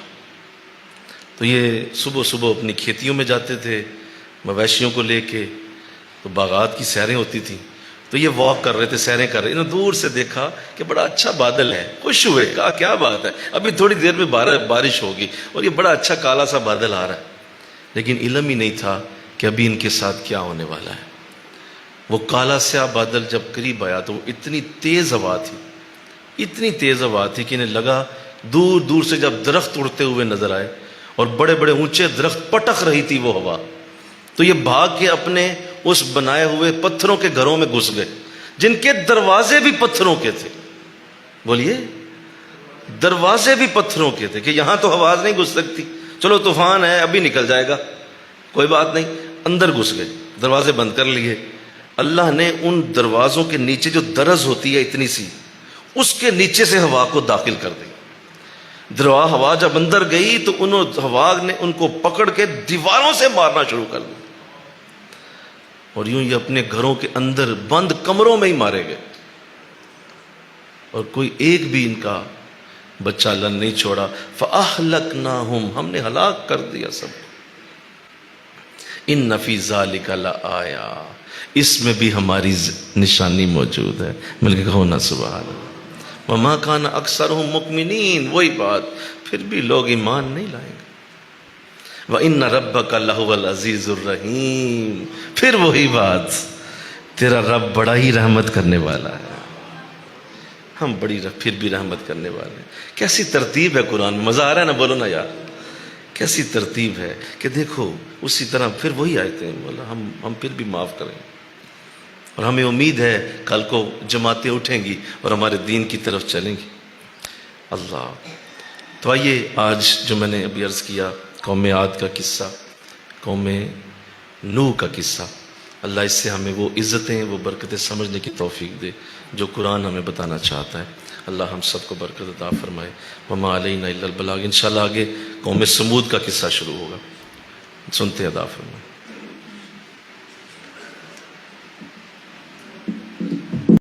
تو یہ صبح صبح اپنی کھیتیوں میں جاتے تھے مویشیوں کو لے کے، تو باغات کی سیریں ہوتی تھیں، تو یہ واک کر رہے تھے، سیریں کر رہے، انہوں نے دور سے دیکھا کہ بڑا اچھا بادل ہے، خوش ہوئے، کہا کیا بات ہے، ابھی تھوڑی دیر میں بارش ہوگی، اور یہ بڑا اچھا کالا سا بادل آ رہا ہے۔ لیکن علم ہی نہیں تھا کہ ابھی ان کے ساتھ کیا ہونے والا ہے۔ وہ کالا سیاہ بادل جب قریب آیا تو اتنی تیز ہوا تھی کہ انہیں لگا دور دور سے جب درخت اڑتے ہوئے نظر آئے، اور بڑے بڑے اونچے درخت پٹک رہی تھی وہ ہوا، تو یہ بھاگ کے اپنے اس بنائے ہوئے پتھروں کے گھروں میں گھس گئے، جن کے دروازے بھی پتھروں کے تھے۔ بولیے، دروازے بھی پتھروں کے تھے کہ یہاں تو آواز نہیں گھس سکتی، چلو طوفان ہے ابھی نکل جائے گا، کوئی بات نہیں، اندر گھس گئے، دروازے بند کر لیے۔ اللہ نے ان دروازوں کے نیچے جو درز ہوتی ہے اتنی سی، اس کے نیچے سے ہوا کو داخل کر دی۔ ہوا جب اندر گئی تو ہوا نے ان کو پکڑ کے دیواروں سے مارنا شروع کر دیا، اور یوں یہ اپنے گھروں کے اندر بند کمروں میں ہی مارے گئے، اور کوئی ایک بھی ان کا بچہ اللہ نے نہیں چھوڑا۔ فَأَهْلَكْنَاهُمْ، ہم نے ہلاک کر دیا سب۔ إِنَّ فِي ذَلِكَ لَآيَةً، اس میں بھی ہماری نشانی موجود ہے، مل کے کہو نا سبحان اللہ۔ وَمَا كَانَ أَكْثَرُهُم مُؤْمِنِينَ، وہی بات، پھر بھی لوگ ایمان نہیں لائیں گے۔ وَإِنَّ رَبَّكَ لَهُوَ الْعَزِيزُ الرَّحِيمُ، پھر وہی بات، تیرا رب بڑا ہی رحمت کرنے والا ہے، ہم پھر بھی رحمت کرنے والے ہیں۔ کیسی ترتیب ہے قرآن میں، مزہ آ رہا ہے نا، بولو نا یار، کیسی ترتیب ہے کہ دیکھو اسی طرح پھر وہی آیتیں ہیں، بولا ہم پھر بھی معاف کریں، اور ہمیں امید ہے کل کو جماعتیں اٹھیں گی اور ہمارے دین کی طرف چلیں گی۔ اللہ، تو آئیے آج جو میں نے ابھی عرض کیا قوم عاد کا قصہ، قوم نوح کا قصہ، اللہ اس سے ہمیں وہ عزتیں، وہ برکتیں سمجھنے کی توفیق دے جو قرآن ہمیں بتانا چاہتا ہے۔ اللہ ہم سب کو برکت عطا فرمائے۔ وما علینا الا البلاغ۔ انشاءاللہ آگے قوم سمود کا قصہ شروع ہوگا، سنتے عطا فرمائے۔